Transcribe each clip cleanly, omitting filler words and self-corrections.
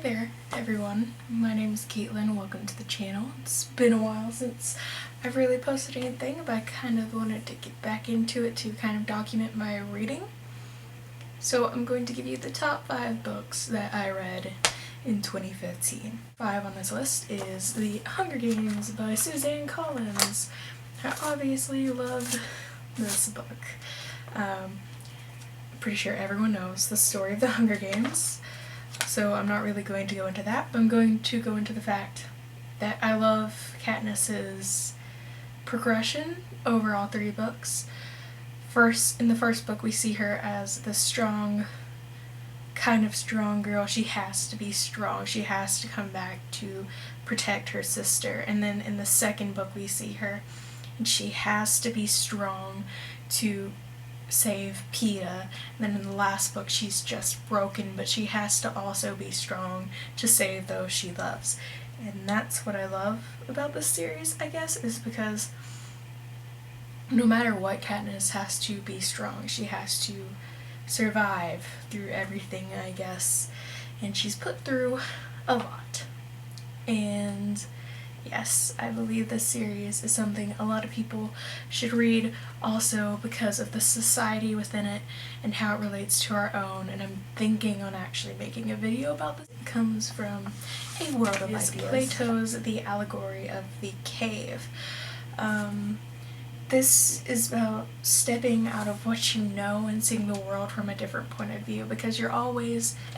there everyone, my name is Caitlin. Welcome to the channel. It's been a while since I've really posted anything, but I kind of wanted to get back into it to kind of document my reading. So I'm going to give you the top 5 books that I read in 2015. 5 on this list is The Hunger Games by Suzanne Collins. I obviously loved this book. I'm pretty sure everyone knows the story of the Hunger Games, so I'm not really going to go into that, but I'm going to go into the fact that I love Katniss's progression over all 3 books. In the first book, we see her as the strong, kind of strong girl. She has to be strong. She has to come back to protect her sister. And then in the second book, we see her, and she has to be strong to save Peta. And then in the last book, she's just broken, but she has to also be strong to save those she loves. And that's what I love about this series, I guess, is because no matter what, Katniss has to be strong. She has to survive through everything, I guess. And she's put through a lot. And yes, I believe this series is something a lot of people should read, also because of the society within it and how it relates to our own. And I'm thinking on actually making a video about this. It comes from A World of Ideas. Plato's The Allegory of the Cave. This is about stepping out of what you know and seeing the world from a different point of view, because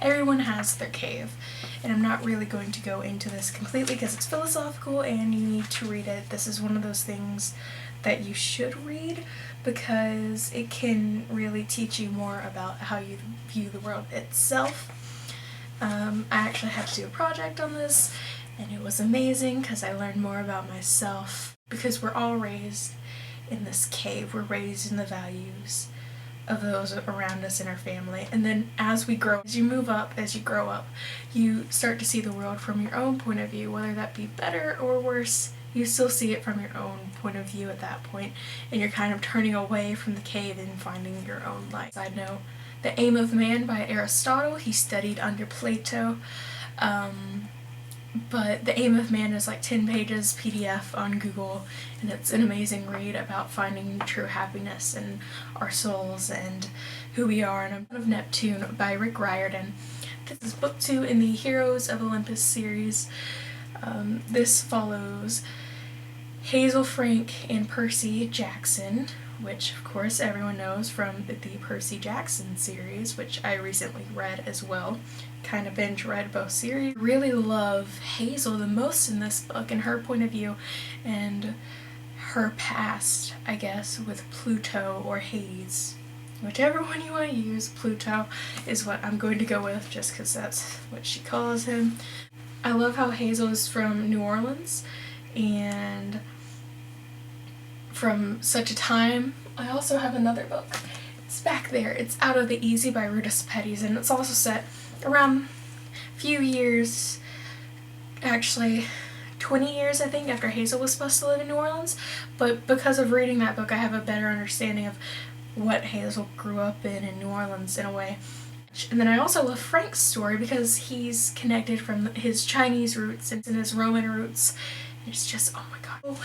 everyone has their cave. And I'm not really going to go into this completely because it's philosophical and you need to read it. This is one of those things that you should read because it can really teach you more about how you view the world itself. I actually had to do a project on this, and it was amazing because I learned more about myself, because we're all raised in this cave. We're raised in the values of those around us in our family, and then as you grow up, you start to see the world from your own point of view, whether that be better or worse. You still see it from your own point of view at that point, and you're kind of turning away from the cave and finding your own life. Side note, The Aim of Man by Aristotle. He studied under Plato, but The Aim of Man is like 10 pages PDF on Google, and it's an amazing read about finding true happiness in our souls and who we are. And Son of Neptune by Rick Riordan. This is book 2 in the Heroes of Olympus series. This follows Hazel Frank and Percy Jackson, which of course everyone knows from the Percy Jackson series, which I recently read as well. Kind of binge read both series. Really love Hazel the most in this book and her point of view and her past, I guess, with Pluto or Hades. Whichever one you want to use, Pluto is what I'm going to go with just because that's what she calls him. I love how Hazel is from New Orleans and from such a time. I also have another book. It's back there. It's Out of the Easy by Ruta Sepetys, and it's also set around a few years, actually 20 years I think, after Hazel was supposed to live in New Orleans. But because of reading that book, I have a better understanding of what Hazel grew up in New Orleans in a way. And then I also love Frank's story because he's connected from his Chinese roots and his Roman roots. And it's just, oh my god. Oh,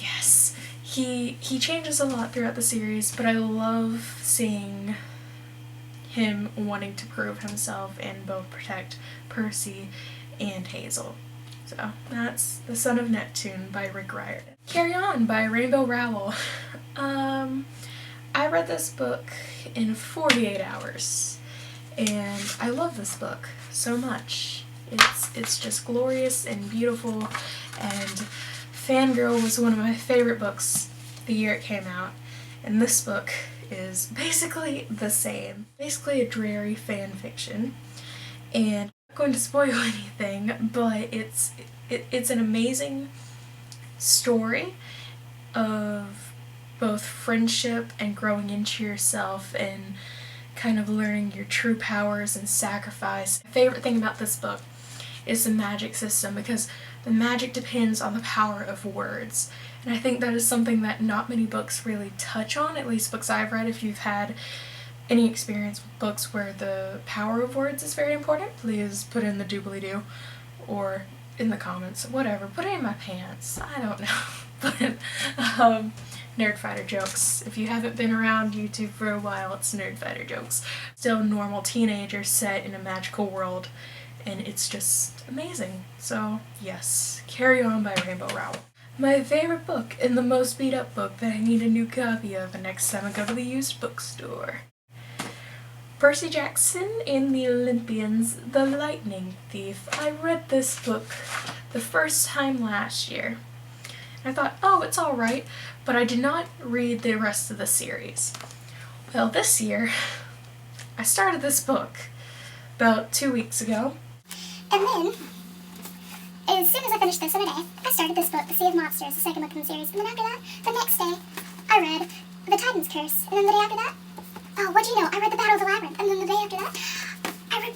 yes. He changes a lot throughout the series, but I love seeing him wanting to prove himself and both protect Percy and Hazel. So that's The Son of Neptune by Rick Riordan. Carry On by Rainbow Rowell. I read this book in 48 hours, and I love this book so much. It's just glorious and beautiful, and Fangirl was one of my favorite books the year it came out, and this book is basically the same. Basically a dreary fan fiction, and I'm not going to spoil anything, but it's an amazing story of both friendship and growing into yourself and kind of learning your true powers and sacrifice. My favorite thing about this book is the magic system, because the magic depends on the power of words. And I think that is something that not many books really touch on, at least books I've read. If you've had any experience with books where the power of words is very important, please put in the doobly-doo or in the comments, whatever. Put it in my pants. I don't know. But Nerd Fighter jokes. If you haven't been around YouTube for a while, it's Nerd Fighter jokes. Still normal teenagers set in a magical world, and it's just amazing. So yes, Carry On by Rainbow Rowell. My favorite book and the most beat up book that I need a new copy of the next time I go to the used bookstore. Percy Jackson and the Olympians, The Lightning Thief. I read this book the first time last year. I thought, oh, it's alright, but I did not read the rest of the series. Well, this year, I started this book about 2 weeks ago. And then, as soon as I finished this in a day, I started this book, The Sea of Monsters, the second book in the series. And then after that, the next day, I read The Titan's Curse. And then the day after that, oh, what do you know? I read The Battle of the Labyrinth. And then the day after that, I read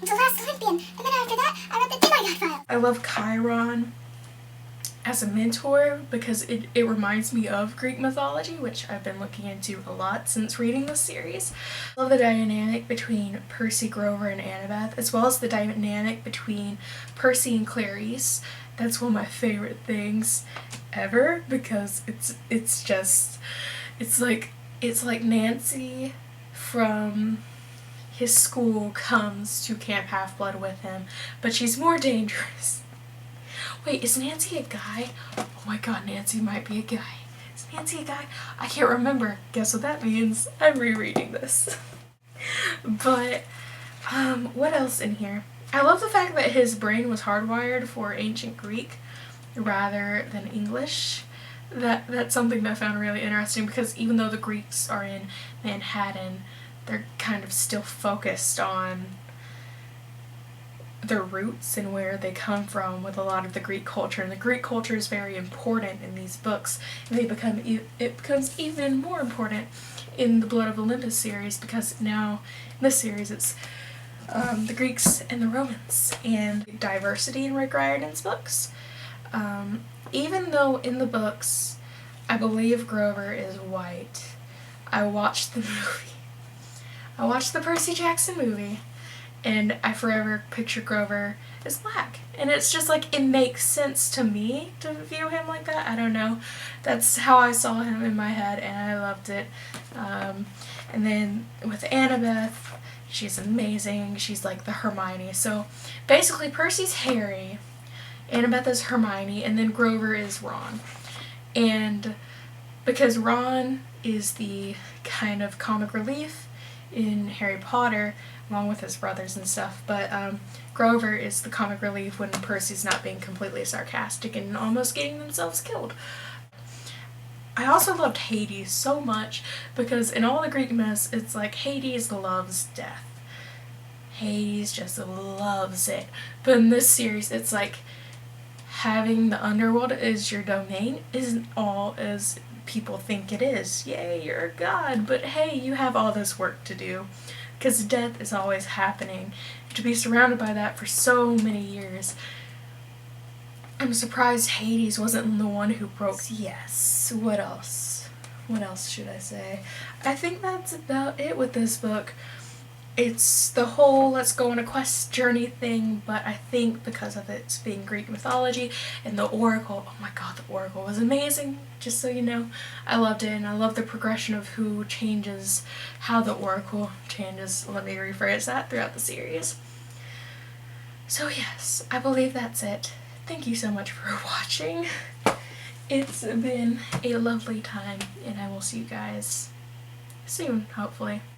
The Last Olympian. And then after that, I read The Demigod Files. I love Chiron as a mentor because it reminds me of Greek mythology, which I've been looking into a lot since reading this series. I love the dynamic between Percy, Grover, and Annabeth, as well as the dynamic between Percy and Clarice. That's one of my favorite things ever because it's like Nancy from his school comes to Camp Half-Blood with him, but she's more dangerous. Wait, is Nancy a guy? Oh my god, Nancy might be a guy. Is Nancy a guy? I can't remember. Guess what that means? I'm rereading this. But, what else in here? I love the fact that his brain was hardwired for ancient Greek rather than English. That's something that I found really interesting because even though the Greeks are in Manhattan, they're kind of still focused on their roots and where they come from with a lot of the Greek culture, and the Greek culture is very important in these books, and it becomes even more important in the Blood of Olympus series because now in this series it's the Greeks and the Romans and diversity in Rick Riordan's books. Even though in the books I believe Grover is white, I watched the movie. I watched the Percy Jackson movie, and I forever picture Grover as black. And it's just like, it makes sense to me to view him like that. I don't know. That's how I saw him in my head, and I loved it. And then with Annabeth, she's amazing. She's like the Hermione. So basically Percy's Harry, Annabeth is Hermione, and then Grover is Ron. And because Ron is the kind of comic relief in Harry Potter, along with his brothers and stuff, but Grover is the comic relief when Percy's not being completely sarcastic and almost getting themselves killed. I also loved Hades so much because in all the Greek myths, it's like Hades loves death. Hades just loves it. But in this series, it's like having the underworld as your domain isn't all as people think it is. Yay, you're a god, but hey, you have all this work to do. Because death is always happening. To be surrounded by that for so many years. I'm surprised Hades wasn't the one who broke. Yes, what else? What else should I say? I think that's about it with this book. It's the whole let's go on a quest journey thing, but I think because of its being Greek mythology and the Oracle, oh my god, the Oracle was amazing, just so you know. I loved it, and I love the progression of who changes, how the Oracle changes, let me rephrase that, throughout the series. So yes, I believe that's it. Thank you so much for watching. It's been a lovely time, and I will see you guys soon, hopefully.